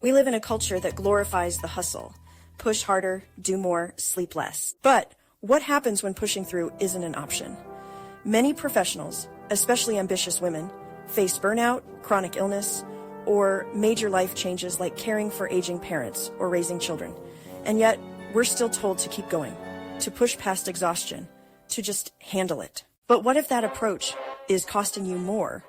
We live in a culture that glorifies the hustle. Push harder, do more, sleep less. But what happens when pushing through isn't an option? Many professionals, especially ambitious women, face burnout, chronic illness, or major life changes like caring for aging parents or raising children. And yet, we're still told to keep going, to push past exhaustion, to just handle it. But what if that approach is costing you more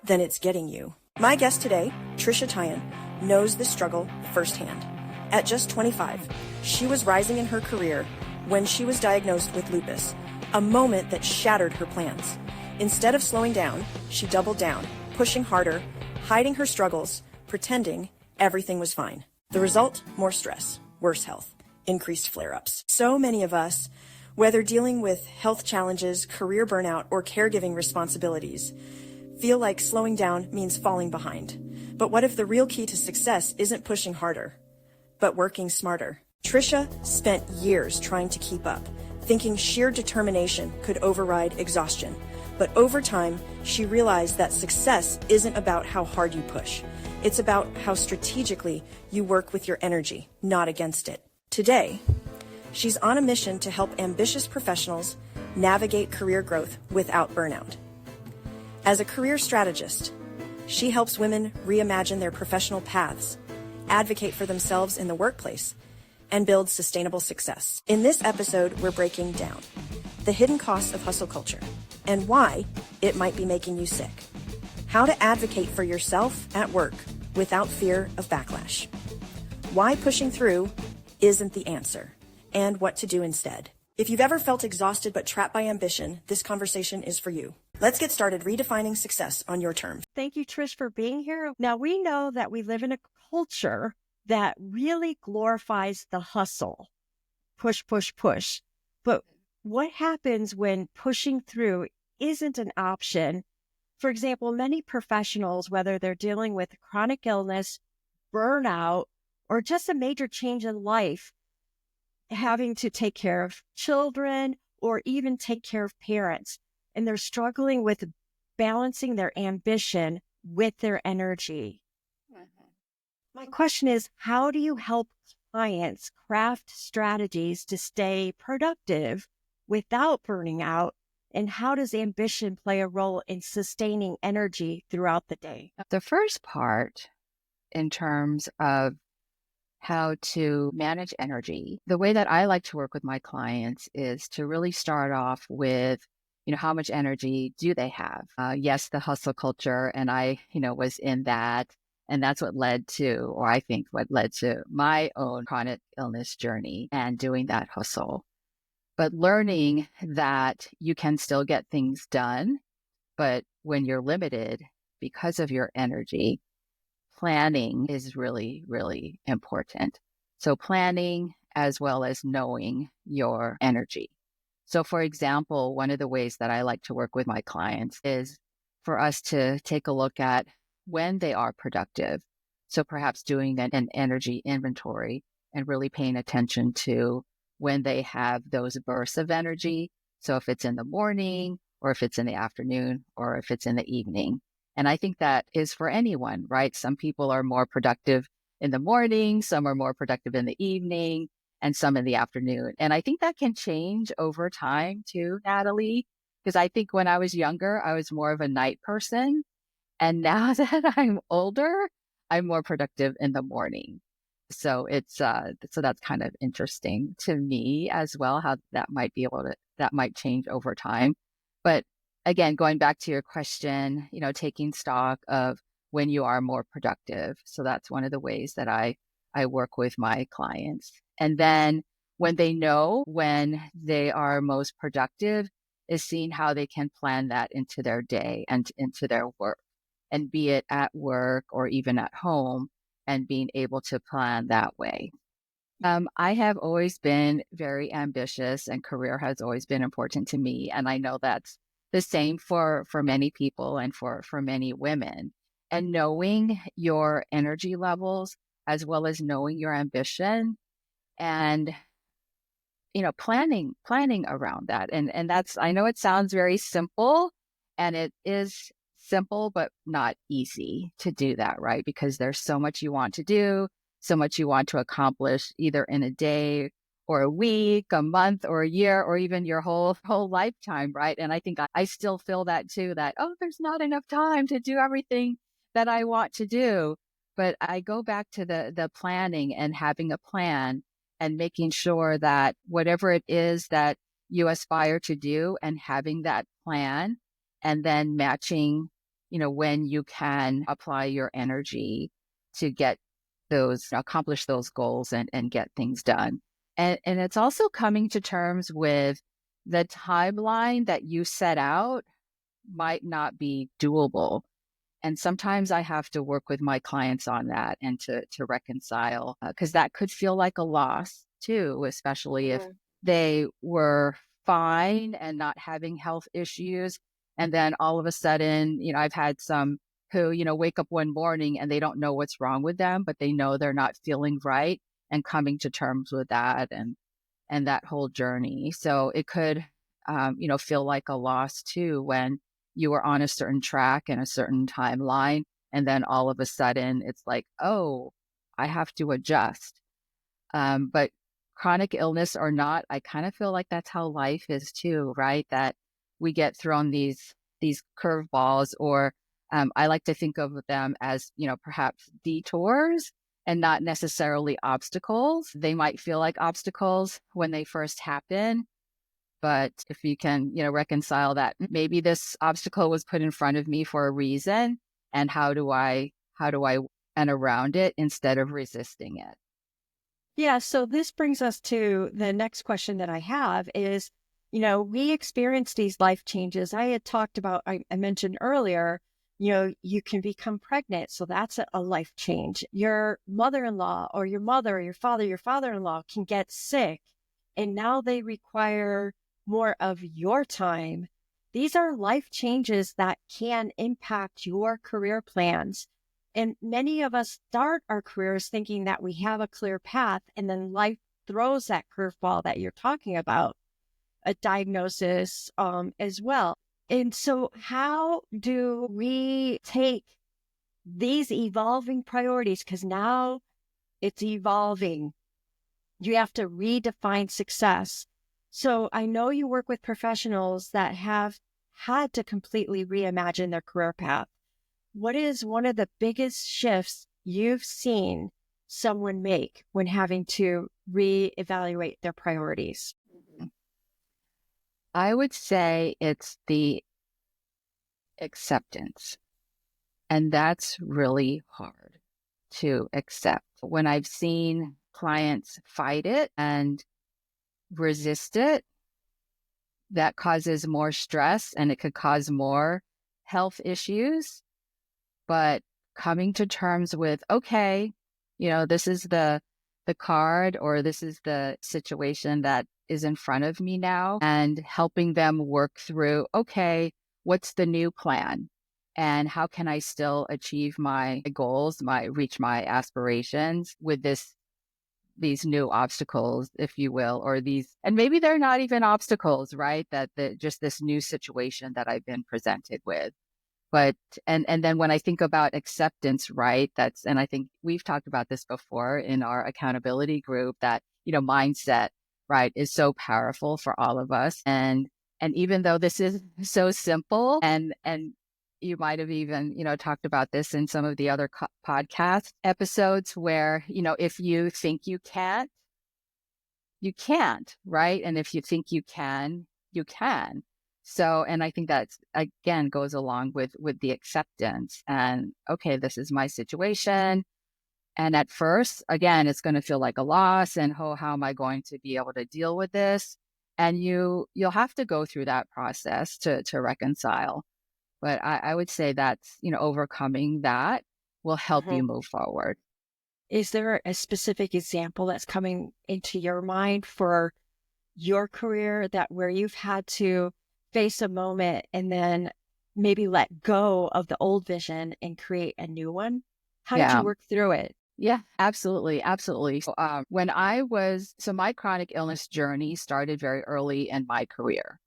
than it's getting you? My guest today, Trisha Tyan, knows this struggle firsthand. At just 25, she was rising in her career when she was diagnosed with lupus, a moment that shattered her plans. Instead of slowing down, she doubled down, pushing harder, hiding her struggles, pretending everything was fine. The result? More stress, worse health, increased flare-ups. So many of us, whether dealing with health challenges, career burnout, or caregiving responsibilities, feel like slowing down means falling behind. But what if the real key to success isn't pushing harder, but working smarter? Trisha spent years trying to keep up, thinking sheer determination could override exhaustion. But over time, she realized that success isn't about how hard you push. It's about how strategically you work with your energy, not against it. Today, she's on a mission to help ambitious professionals navigate career growth without burnout. As a career strategist, she helps women reimagine their professional paths, advocate for themselves in the workplace, and build sustainable success. In this episode, we're breaking down the hidden costs of hustle culture and why it might be making you sick, how to advocate for yourself at work without fear of backlash, why pushing through isn't the answer, and what to do instead. If you've ever felt exhausted but trapped by ambition, this conversation is for you. Let's get started redefining success on your terms. Thank you, Trish, for being here. Now, we know that we live in a culture that really glorifies the hustle. Push, push, push. But what happens when pushing through isn't an option? For example, many professionals, whether they're dealing with chronic illness, burnout, or just a major change in life, having to take care of children or even take care of parents, and they're struggling with balancing their ambition with their energy. My question is, how do you help clients craft strategies to stay productive without burning out? And how does ambition play a role in sustaining energy throughout the day? The first part, in terms of how to manage energy, the way that I like to work with my clients is to really start off with, how much energy do they have? Yes, the hustle culture, and I, was in that. And that's what led to, or I think what led to my own chronic illness journey and doing that hustle. But learning that you can still get things done, but when you're limited because of your energy, planning is really, really important. So planning as well as knowing your energy. So for example, one of the ways that I like to work with my clients is for us to take a look at when they are productive. So perhaps doing an energy inventory and really paying attention to when they have those bursts of energy. So if it's in the morning, or if it's in the afternoon, or if it's in the evening. And I think that is for anyone, right? Some people are more productive in the morning, some are more productive in the evening, and some in the afternoon. And I think that can change over time too, Natalie, because I think when I was younger, I was more of a night person. And now that I'm older, I'm more productive in the morning. So so that's kind of interesting to me as well, how that might change over time. But again, going back to your question, taking stock of when you are more productive. So that's one of the ways that I work with my clients. And then when they know when they are most productive is seeing how they can plan that into their day and into their work, and be it at work or even at home, and being able to plan that way. I have always been very ambitious, and career has always been important to me. And I know that's the same for many people and for many women. And knowing your energy levels as well as knowing your ambition and planning around that. And that's, I know it sounds very simple, and it is simple, but not easy to do that, right? Because there's so much you want to do, so much you want to accomplish either in a day or a week, a month or a year, or even your whole lifetime, right? And I think I still feel that too, that, oh, there's not enough time to do everything that I want to do. But I go back to the planning and having a plan and making sure that whatever it is that you aspire to do and having that plan and then matching, when you can apply your energy to accomplish those goals and get things done. And it's also coming to terms with the timeline that you set out might not be doable. And sometimes I have to work with my clients on that and to reconcile, because that could feel like a loss too, especially if they were fine and not having health issues. And then all of a sudden, I've had some who, wake up one morning and they don't know what's wrong with them, but they know they're not feeling right, and coming to terms with that and that whole journey. So it could, feel like a loss too when you were on a certain track and a certain timeline, and then all of a sudden it's like, oh, I have to adjust. But chronic illness or not, I kind of feel like that's how life is too, right? That we get thrown these curveballs, or I like to think of them as, perhaps detours and not necessarily obstacles. They might feel like obstacles when they first happen, but if you can, reconcile that maybe this obstacle was put in front of me for a reason, and how do I and around it instead of resisting it. Yeah, so this brings us to the next question that I have is, we experience these life changes. I had talked about, I mentioned earlier, you can become pregnant. So that's a life change. Your mother-in-law or your mother or your father-in-law can get sick, and now they require more of your time. These are life changes that can impact your career plans. And many of us start our careers thinking that we have a clear path, and then life throws that curveball that you're talking about, a diagnosis as well. And so how do we take these evolving priorities? Because now it's evolving. You have to redefine success. So I know you work with professionals that have had to completely reimagine their career path. What is one of the biggest shifts you've seen someone make when having to reevaluate their priorities? I would say it's the acceptance. And that's really hard to accept. When I've seen clients fight it and resist it, that causes more stress and it could cause more health issues. But coming to terms with, okay, this is the card, or this is the situation that is in front of me now, and helping them work through, okay, what's the new plan? And how can I still achieve my goals, reach my aspirations with these new obstacles, if you will, and maybe they're not even obstacles, right? Just this new situation that I've been presented with. But, and then when I think about acceptance, right, and I think we've talked about this before in our accountability group, that, mindset, right, is so powerful for all of us. And even though this is so simple, and you might have even, talked about this in some of the other podcast episodes where, if you think you can't, right? And if you think you can, you can. So, and I think that's, again, goes along with the acceptance and, okay, this is my situation. And at first, again, it's going to feel like a loss, and, oh, how am I going to be able to deal with this? And you'll have to go through that process to reconcile. But I would say that's, overcoming that will help you move forward. Is there a specific example that's coming into your mind for your career that where you've had to face a moment and then maybe let go of the old vision and create a new one? How did you work through it? Yeah, absolutely. Absolutely. So, my chronic illness journey started very early in my career.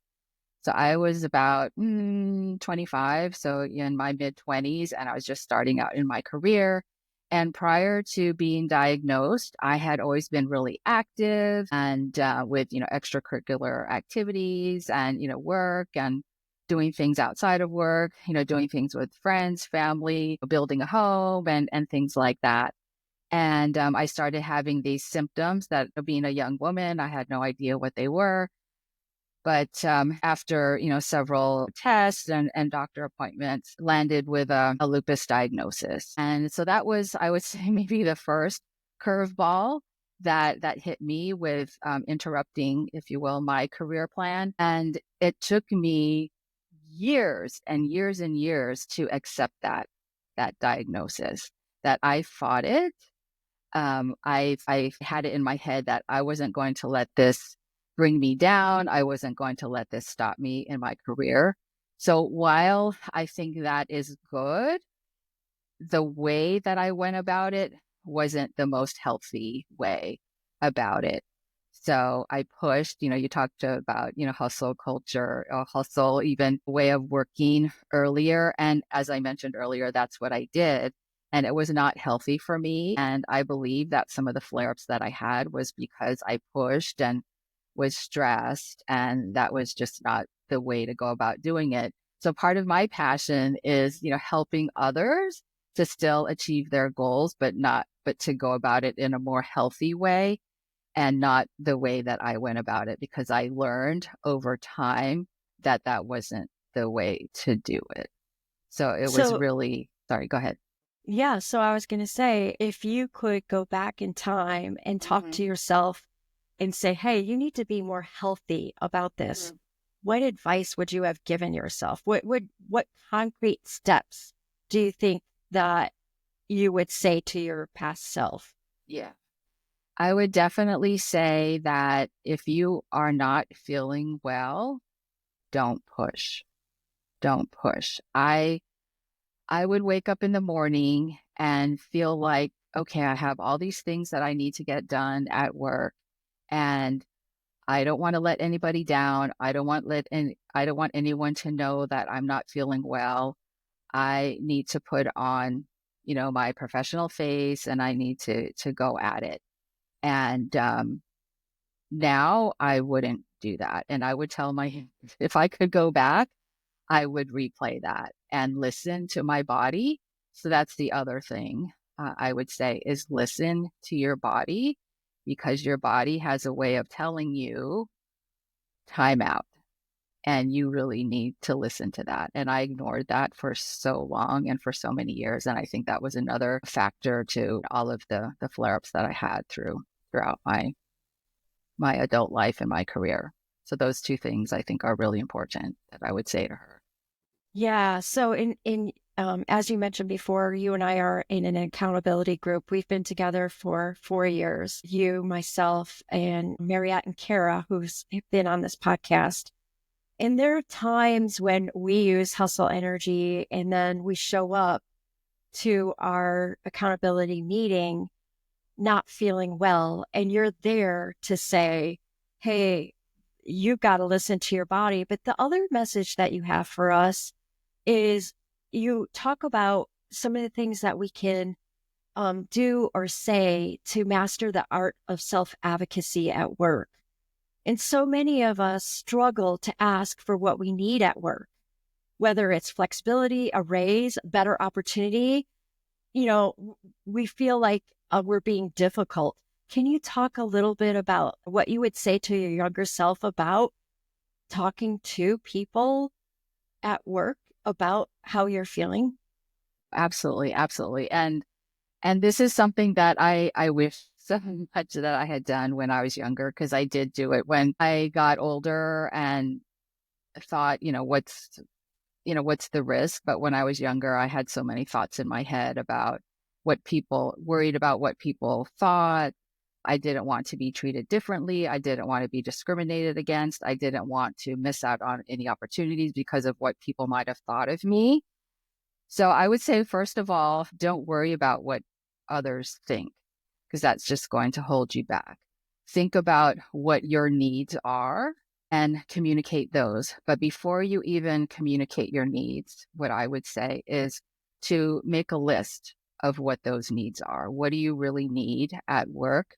So I was about 25, so in my mid 20s, and I was just starting out in my career. And prior to being diagnosed, I had always been really active and with, extracurricular activities and, work and doing things outside of work, doing things with friends, family, building a home and things like that. And I started having these symptoms that being a young woman, I had no idea what they were. But after, several tests and doctor appointments, landed with a lupus diagnosis. And so that was, I would say, maybe the first curveball that hit me with interrupting, if you will, my career plan. And it took me years and years and years to accept that diagnosis, that I fought it. I had it in my head that I wasn't going to let this bring me down. I wasn't going to let this stop me in my career. So while I think that is good, the way that I went about it wasn't the most healthy way about it. So I pushed, you talked about, hustle culture, hustle, even way of working earlier. And as I mentioned earlier, that's what I did. And it was not healthy for me. And I believe that some of the flare ups that I had was because I pushed and was stressed. And that was just not the way to go about doing it. So part of my passion is, helping others to still achieve their goals, but to go about it in a more healthy way and not the way that I went about it, because I learned over time that that wasn't the way to do it. So it was So, really, sorry, go ahead. yeah, so I was going to say, if you could go back in time and talk Mhm. to yourself and say, hey, you need to be more healthy about this, what advice would you have given yourself? What concrete steps do you think that you would say to your past self? Yeah. I would definitely say that if you are not feeling well, don't push. Don't push. I would wake up in the morning and feel like, okay, I have all these things that I need to get done at work, and I don't want to let anybody down. I don't want anyone to know that I'm not feeling well. I need to put on, my professional face, and I need to go at it. And now I wouldn't do that. And I would tell my if I could go back, I would replay that and listen to my body. So that's the other thing I would say is listen to your body, because your body has a way of telling you time out, and you really need to listen to that. And I ignored that for so long and for so many years. And I think that was another factor to all of the flare ups that I had throughout my adult life and my career. So those two things I think are really important that I would say to her. Yeah. So as you mentioned before, you and I are in an accountability group. We've been together for 4 years. You, myself, and Mariette and Kara, who's been on this podcast. And there are times when we use hustle energy and then we show up to our accountability meeting not feeling well. And you're there to say, hey, you've got to listen to your body. But the other message that you have for us is you talk about some of the things that we can do or say to master the art of self-advocacy at work. And so many of us struggle to ask for what we need at work, whether it's flexibility, a raise, better opportunity. We feel like we're being difficult. Can you talk a little bit about what you would say to your younger self about talking to people at work about how you're feeling? Absolutely, absolutely. And this is something that I wish so much that I had done when I was younger, because I did do it when I got older and thought, what's the risk? But when I was younger, I had so many thoughts in my head about worried about what people thought. I didn't want to be treated differently. I didn't want to be discriminated against. I didn't want to miss out on any opportunities because of what people might have thought of me. So I would say, first of all, don't worry about what others think, because that's just going to hold you back. Think about what your needs are and communicate those. But before you even communicate your needs, what I would say is to make a list of what those needs are. What do you really need at work?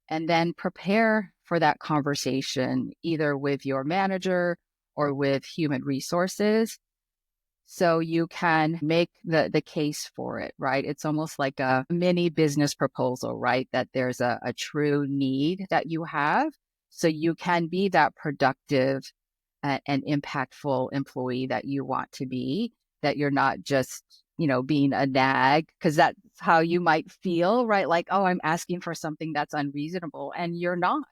And then prepare for that conversation, either with your manager or with human resources, so you can make the case for it, right? It's almost like a mini business proposal, right? That there's a true need that you have. So you can be that productive and impactful employee that you want to be, that you're not just, being a nag, because that's how you might feel, right? Like, oh, I'm asking for something that's unreasonable. And you're not.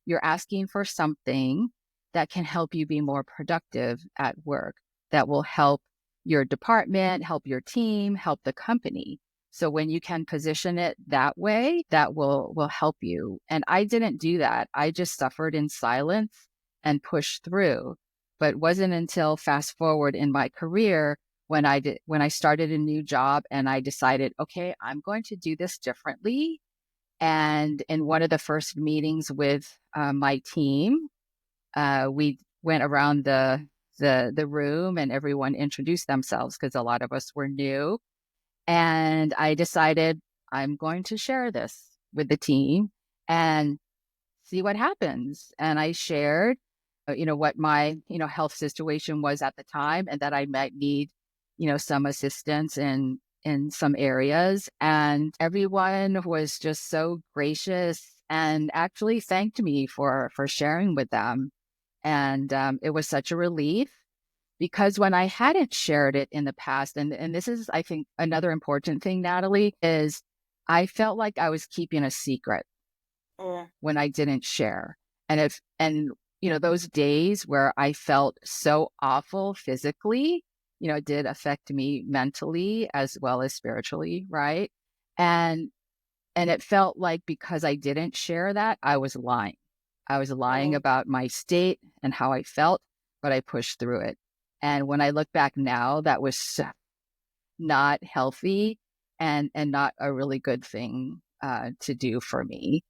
You're asking for something that can help you be more productive at work, that will help your department, help your team, help the company. So when you can position it that way, that will help you. And I didn't do that. I just suffered in silence and pushed through. But it wasn't until fast forward in my career when I started a new job and I decided, okay, I'm going to do this differently. And in one of the first meetings with my team, we went around the room and everyone introduced themselves because a lot of us were new. And I decided I'm going to share this with the team and see what happens. And I shared, what my, health situation was at the time, and that I might need, some assistance in some areas. And everyone was just so gracious and actually thanked me for sharing with them. And it was such a relief, because when I hadn't shared it in the past, and this is, I think, another important thing, Natalie, is I felt like I was keeping a secret when I didn't share. And those days where I felt so awful physically, it did affect me mentally as well as spiritually, right? And it felt like because I didn't share that, I was lying. I was lying about my state and how I felt, but I pushed through it. And when I look back now, that was not healthy and not a really good thing to do for me,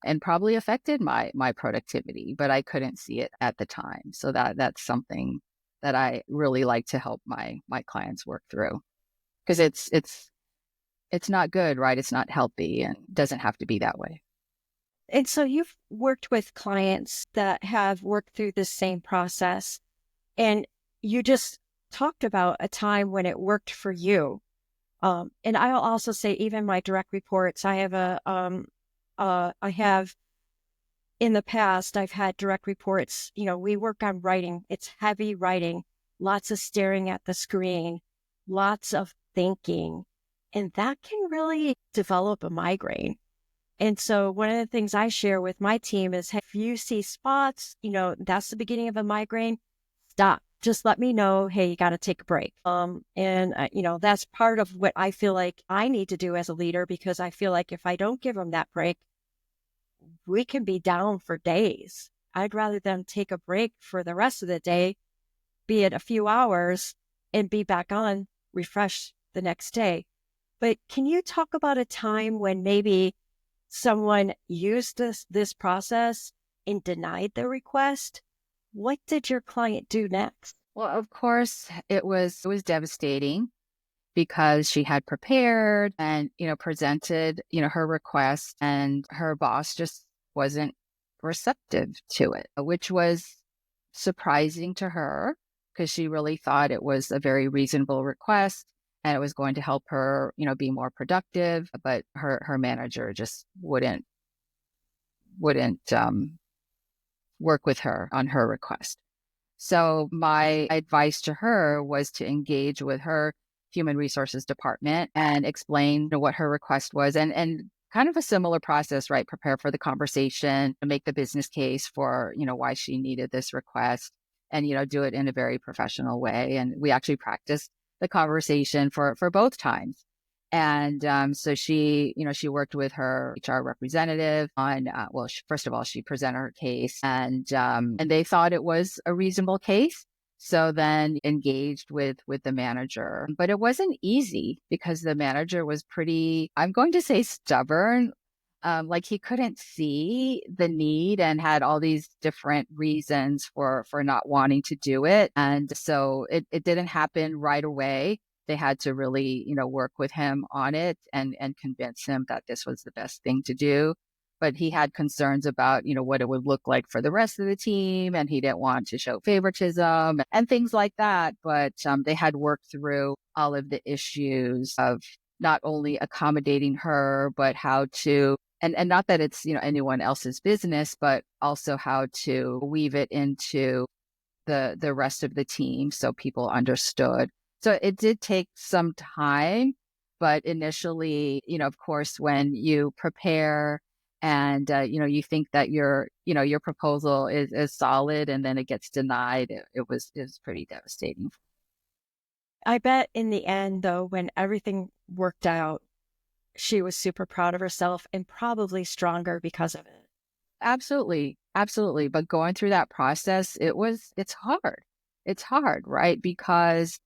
and probably affected my productivity, but I couldn't see it at the time. So that's something that I really like to help my clients work through, because it's not good, right? It's not healthy and doesn't have to be that way. And so you've worked with clients that have worked through the same process, and you just talked about a time when it worked for you. And I'll also say, even my direct reports, I have in the past, I've had direct reports. We work on writing. It's heavy writing, lots of staring at the screen, lots of thinking, and that can really develop a migraine. And so one of the things I share with my team is, hey, if you see spots, that's the beginning of a migraine, stop. Just let me know, hey, you got to take a break. That's part of what I feel like I need to do as a leader, because I feel like if I don't give them that break, we can be down for days. I'd rather them take a break for the rest of the day, be it a few hours, and be back on, refreshed the next day. But can you talk about a time when maybe someone used this process and denied the request? What did your client do next? Well, of course, it was devastating, because she had prepared and, presented, her request, and her boss just wasn't receptive to it, which was surprising to her, because she really thought it was a very reasonable request and it was going to help her, be more productive. But her manager just wouldn't work with her on her request. So my advice to her was to engage with her human resources department and explain what her request was, and kind of a similar process, right? Prepare for the conversation, make the business case for, why she needed this request, and, do it in a very professional way. And we actually practiced the conversation for both times. And so she worked with her HR representative on, first of all, she presented her case, and they thought it was a reasonable case. So then engaged with the manager. But it wasn't easy, because the manager was pretty, I'm going to say, stubborn. Like he couldn't see the need and had all these different reasons for not wanting to do it. And so it didn't happen right away. They had to really, work with him on it and convince him that this was the best thing to do. But he had concerns about, what it would look like for the rest of the team. And he didn't want to show favoritism and things like that. But they had worked through all of the issues of not only accommodating her, but how to and not that it's, anyone else's business, but also how to weave it into the rest of the team so people understood. So it did take some time, but initially, of course, when you prepare and you think that your proposal is solid and then it gets denied, it was pretty devastating. I bet in the end, though, when everything worked out, she was super proud of herself and probably stronger because of it. Absolutely. Absolutely. But going through that process, it's hard. It's hard, right? Because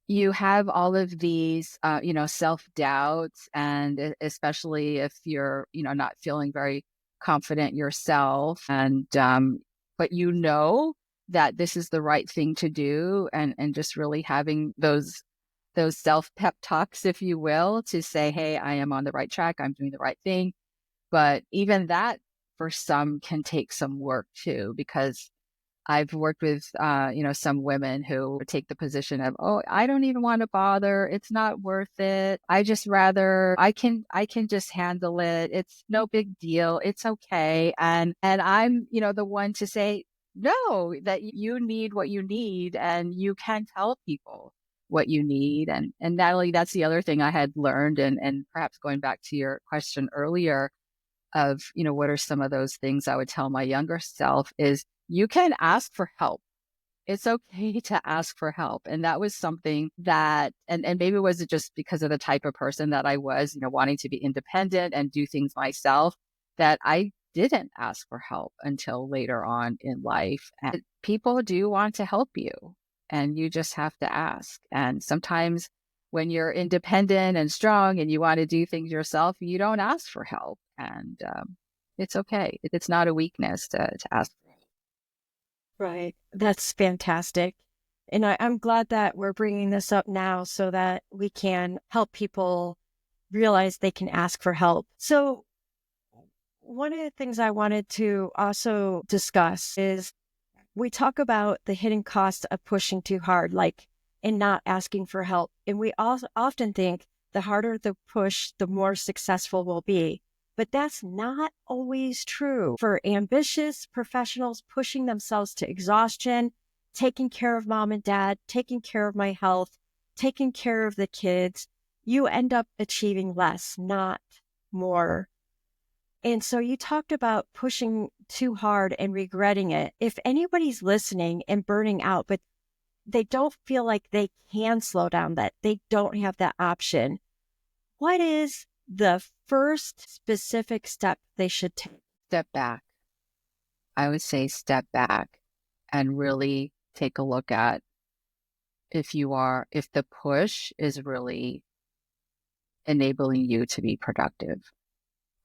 you have all of these, self-doubts, and especially if you're, not feeling very confident yourself, and but that this is the right thing to do, and just really having those self pep talks, if you will, to say, hey, I am on the right track, I'm doing the right thing. But even that for some can take some work too, because I've worked with, some women who take the position of, oh, I don't even want to bother. It's not worth it. I can just handle it. It's no big deal. It's okay. And I'm, the one to say, no, that you need what you need and you can tell people what you need. And Natalie, that's the other thing I had learned, and perhaps going back to your question earlier of, what are some of those things I would tell my younger self is you can ask for help. It's okay to ask for help. And that was something that, and maybe was it just because of the type of person that I was, wanting to be independent and do things myself, that I didn't ask for help until later on in life. And people do want to help you, and you just have to ask. And sometimes when you're independent and strong and you want to do things yourself, you don't ask for help. And it's okay. It's not a weakness to ask for help. Right. That's fantastic. And I'm glad that we're bringing this up now so that we can help people realize they can ask for help. So one of the things I wanted to also discuss is we talk about the hidden cost of pushing too hard, like in not asking for help. And we also often think the harder the push, the more successful we'll be. But that's not always true. For ambitious professionals pushing themselves to exhaustion, taking care of mom and dad, taking care of my health, taking care of the kids, you end up achieving less, not more. And so you talked about pushing too hard and regretting it. If anybody's listening and burning out, but they don't feel like they can slow down, that they don't have that option, what is the first specific step they should take? Step back. I would say step back and really take a look at if the push is really enabling you to be productive.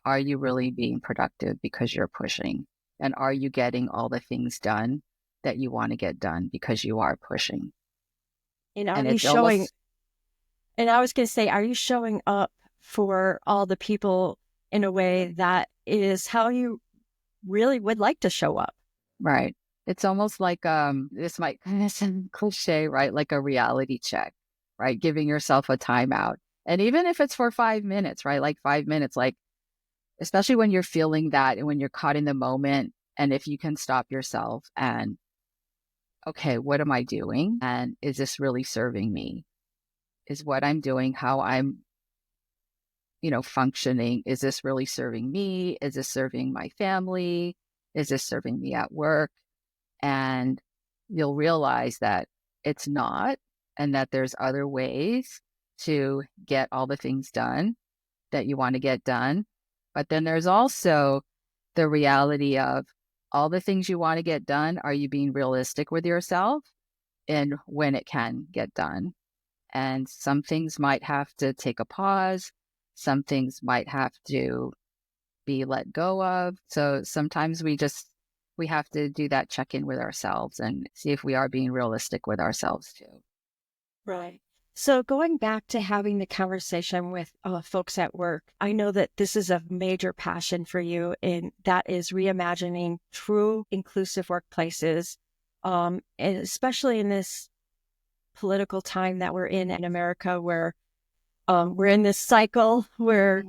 Are you really being productive because you're pushing? And are you getting all the things done that you want to get done because you are pushing? And are And you it's showing, almost, and I was going to say, are you showing up for all the people in a way that is how you really would like to show up? right. It's almost like, this might kind of sound cliche, right? Like a reality check, right? Giving yourself a timeout. And even if it's for 5 minutes, right? Like 5 minutes, like, especially when you're feeling that and when you're caught in the moment. And if you can stop yourself and, okay, what am I doing? And is this really serving me? Is what I'm doing, how I'm, functioning, is this really serving me? Is this serving my family? Is this serving me at work? And you'll realize that it's not, and that there's other ways to get all the things done that you want to get done. But then there's also the reality of all the things you want to get done. Are you being realistic with yourself in when it can get done? And some things might have to take a pause. some things might have to be let go of. So sometimes we have to do that check-in with ourselves and see if we are being realistic with ourselves too. Right. So going back to having the conversation with folks at work, I know that this is a major passion for you, and that is reimagining true inclusive workplaces, and especially in this political time that we're in America, where we're in this cycle where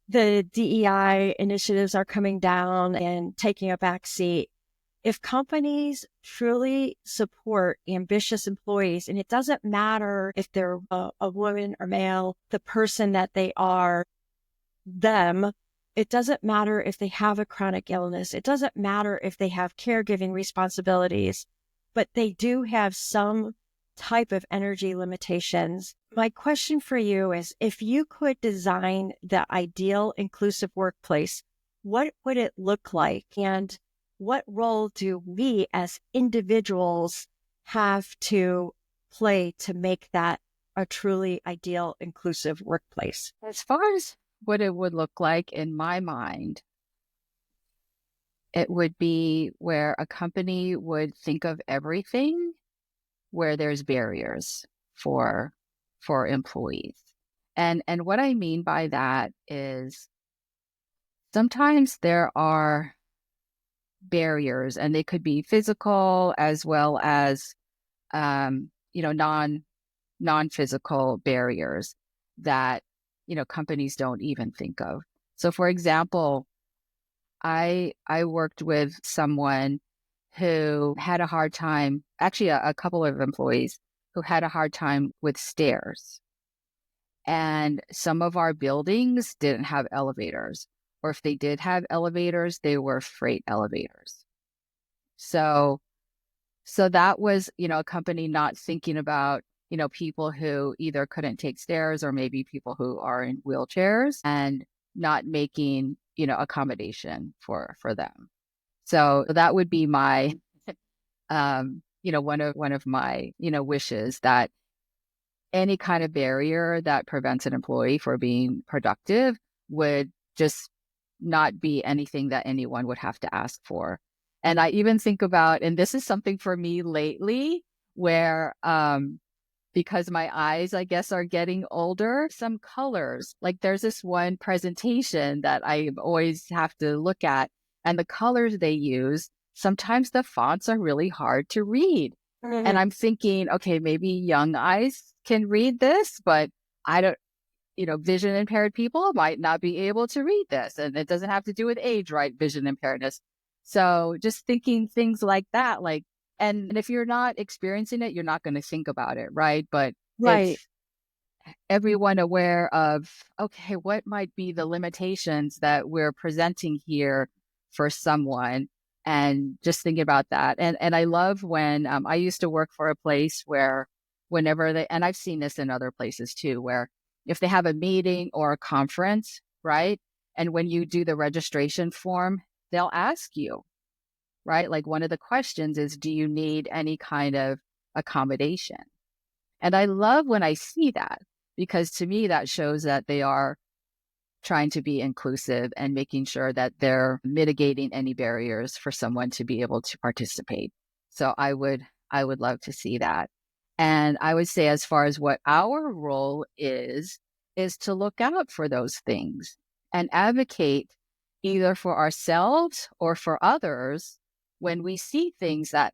the DEI initiatives are coming down and taking a back seat. If companies truly support ambitious employees, and it doesn't matter if they're a woman or male, the person that they are, them, it doesn't matter if they have a chronic illness, it doesn't matter if they have caregiving responsibilities, but they do have some type of energy limitations. My question for you is, if you could design the ideal inclusive workplace, what would it look like? And what role do we as individuals have to play to make that a truly ideal inclusive workplace? As far as what it would look like in my mind, it would be where a company would think of everything where there's barriers for employees. And what I mean by that is sometimes there are barriers, and they could be physical as well as non-physical barriers that companies don't even think of. So for example, I worked with someone who had a hard time, actually a couple of employees who had a hard time with stairs. And some of our buildings didn't have elevators, or if they did have elevators, they were freight elevators. So that was, a company not thinking about, people who either couldn't take stairs or maybe people who are in wheelchairs, and not making, accommodation for them. So that would be my, one of my, wishes, that any kind of barrier that prevents an employee from being productive would just not be anything that anyone would have to ask for. And I even think about, and this is something for me lately, where because my eyes, I guess, are getting older, some colors, like there's this one presentation that I always have to look at, and the colors they use, sometimes the fonts are really hard to read. And I'm thinking, okay, maybe young eyes can read this, but I don't, vision impaired people might not be able to read this. And it doesn't have to do with age, right? Vision impairedness. So just thinking things like that, like, and if you're not experiencing it, you're not going to think about it, right? But Right. it's everyone aware of, okay, what might be the limitations that we're presenting here for someone, and just thinking about that. And I love when I used to work for a place where whenever they, and I've seen this in other places too, where if they have a meeting or a conference, right? And when you do the registration form, they'll ask you, right? Like one of the questions is, do you need any kind of accommodation? And I love when I see that, because to me, that shows that they are trying to be inclusive and making sure that they're mitigating any barriers for someone to be able to participate. So I would love to see that. And I would say, as far as what our role is to look out for those things and advocate either for ourselves or for others when we see things that,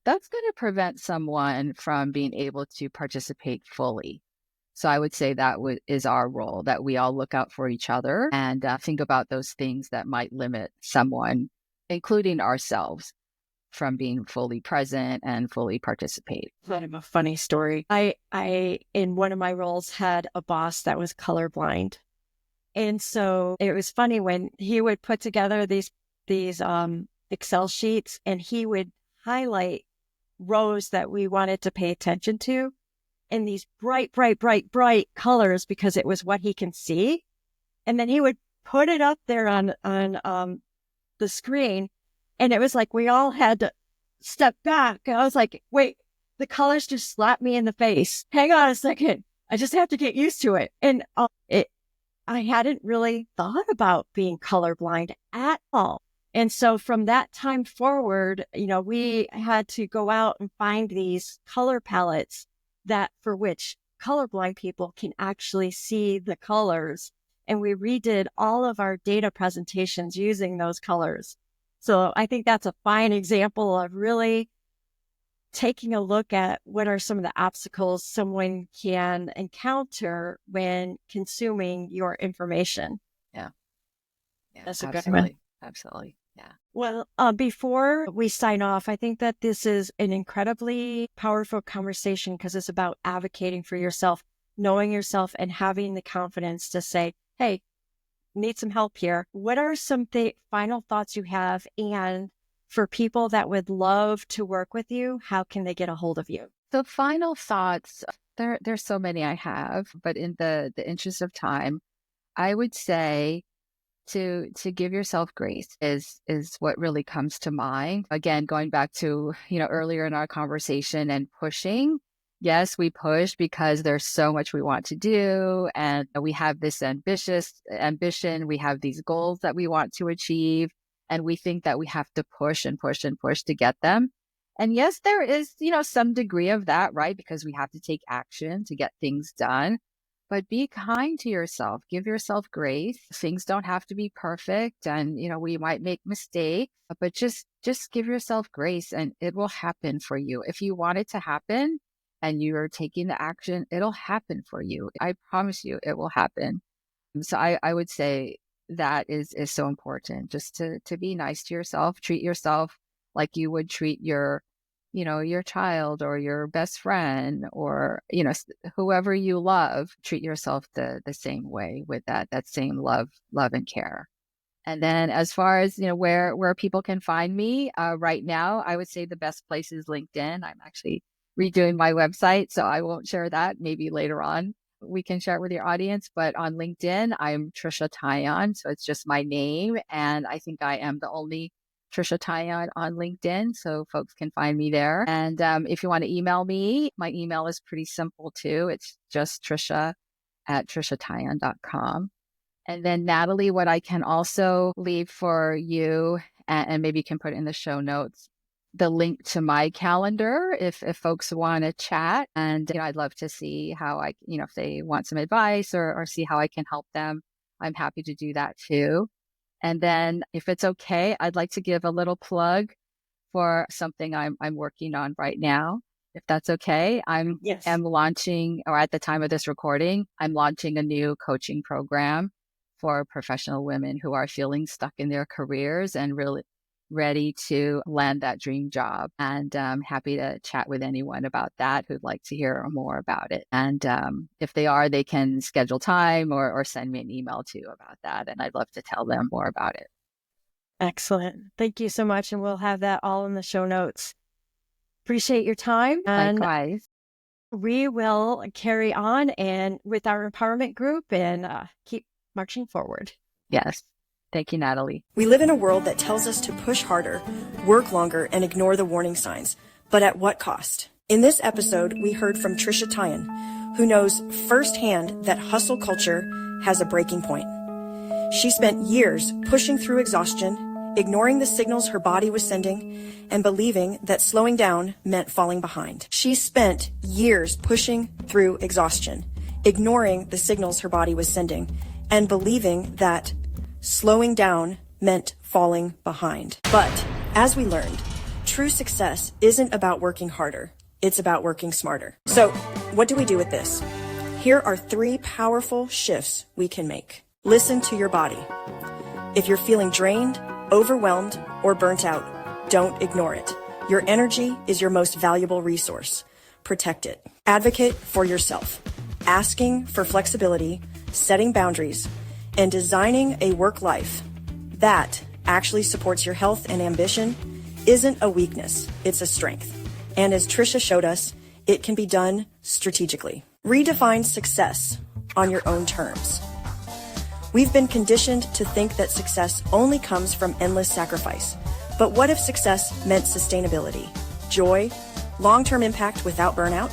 that's going to prevent someone from being able to participate fully. So I would say that is our role, that we all look out for each other and think about those things that might limit someone, including ourselves, from being fully present and fully participate. Kind of a funny story. I in one of my roles had a boss that was colorblind. And so it was funny when he would put together these Excel sheets, and he would highlight rows that we wanted to pay attention to in these bright colors, because it was what he can see. And then he would put it up there on the screen, and it was like we all had to step back. And I was like, wait, the colors just slapped me in the face. Hang on a second. I just have to get used to it. And I hadn't really thought about being colorblind at all. And so from that time forward, we had to go out and find these color palettes that for which colorblind people can actually see the colors. And we redid all of our data presentations using those colors. So I think that's a fine example of really taking a look at what are some of the obstacles someone can encounter when consuming your information. Yeah. That's a absolutely. good one. Absolutely. Yeah. Well, before we sign off, I think that this is an incredibly powerful conversation because it's about advocating for yourself, knowing yourself, and having the confidence to say, hey, need some help here. What are some final thoughts you have? And for people that would love to work with you, how can they get a hold of you? So final thoughts, there's so many I have, but in the interest of time, I would say to give yourself grace is what really comes to mind. Again, going back to, earlier in our conversation and pushing. Yes, we push because there's so much we want to do. And we have this ambition. We have these goals that we want to achieve. And we think that we have to push and push and push to get them. And yes, there is, some degree of that, right? Because we have to take action to get things done. But be kind to yourself. Give yourself grace. Things don't have to be perfect. And, we might make mistakes, but just give yourself grace and it will happen for you. If you want it to happen and you're taking the action, it'll happen for you. I promise you it will happen. So I would say that is so important, just to be nice to yourself, treat yourself like you would treat your child or your best friend or, whoever you love. Treat yourself the same way with that same love and care. And then as far as, where people can find me right now, I would say the best place is LinkedIn. I'm actually redoing my website, so I won't share that. Maybe later on we can share it with your audience. But on LinkedIn, I'm Trisha Tyan. So it's just my name. And I think I am the only Trisha Tyan on LinkedIn. So folks can find me there. And if you want to email me, my email is pretty simple too. It's just Trisha@trishatyan.com. And then Natalie, what I can also leave for you, and maybe you can put it in the show notes, the link to my calendar if folks want to chat. And I'd love to see how if they want some advice or see how I can help them. I'm happy to do that too. And then if it's okay, I'd like to give a little plug for something I'm working on right now. If that's okay, am launching, or at the time of this recording, I'm launching a new coaching program for professional women who are feeling stuck in their careers and really ready to land that dream job. And I'm happy to chat with anyone about that who'd like to hear more about it. And if they can schedule time or send me an email too about that. And I'd love to tell them more about it. Excellent. Thank you so much. And we'll have that all in the show notes. Appreciate your time. And likewise. We will carry on and with our empowerment group and keep marching forward. Yes. Thank you, Natalie. We live in a world that tells us to push harder, work longer, and ignore the warning signs. But at what cost? In this episode, we heard from Trisha Tyan, who knows firsthand that hustle culture has a breaking point. She spent years pushing through exhaustion, ignoring the signals her body was sending, and believing that slowing down meant falling behind. She spent years pushing through exhaustion, ignoring the signals her body was sending, and believing that slowing down meant falling behind. But as we learned, true success isn't about working harder. It's about working smarter. So what do we do with this? Here are 3 powerful shifts we can make. Listen to your body. If you're feeling drained, overwhelmed, or burnt out, don't ignore it. Your energy is your most valuable resource. Protect it. Advocate for yourself. Asking for flexibility, setting boundaries, and designing a work life that actually supports your health and ambition isn't a weakness, it's a strength. And as Trisha showed us, it can be done strategically. Redefine success on your own terms. We've been conditioned to think that success only comes from endless sacrifice. But what if success meant sustainability, joy, long-term impact without burnout?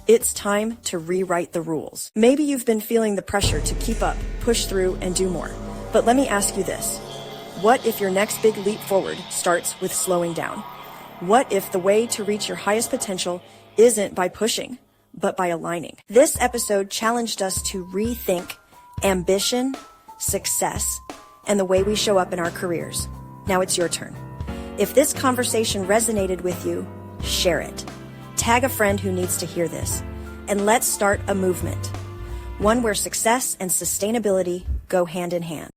It's time to rewrite the rules. Maybe you've been feeling the pressure to keep up, push through, and do more. But let me ask you this. What if your next big leap forward starts with slowing down? What if the way to reach your highest potential isn't by pushing, but by aligning? This episode challenged us to rethink ambition, success, and the way we show up in our careers. Now it's your turn. If this conversation resonated with you, share it. Tag a friend who needs to hear this. And let's start a movement. One where success and sustainability go hand in hand.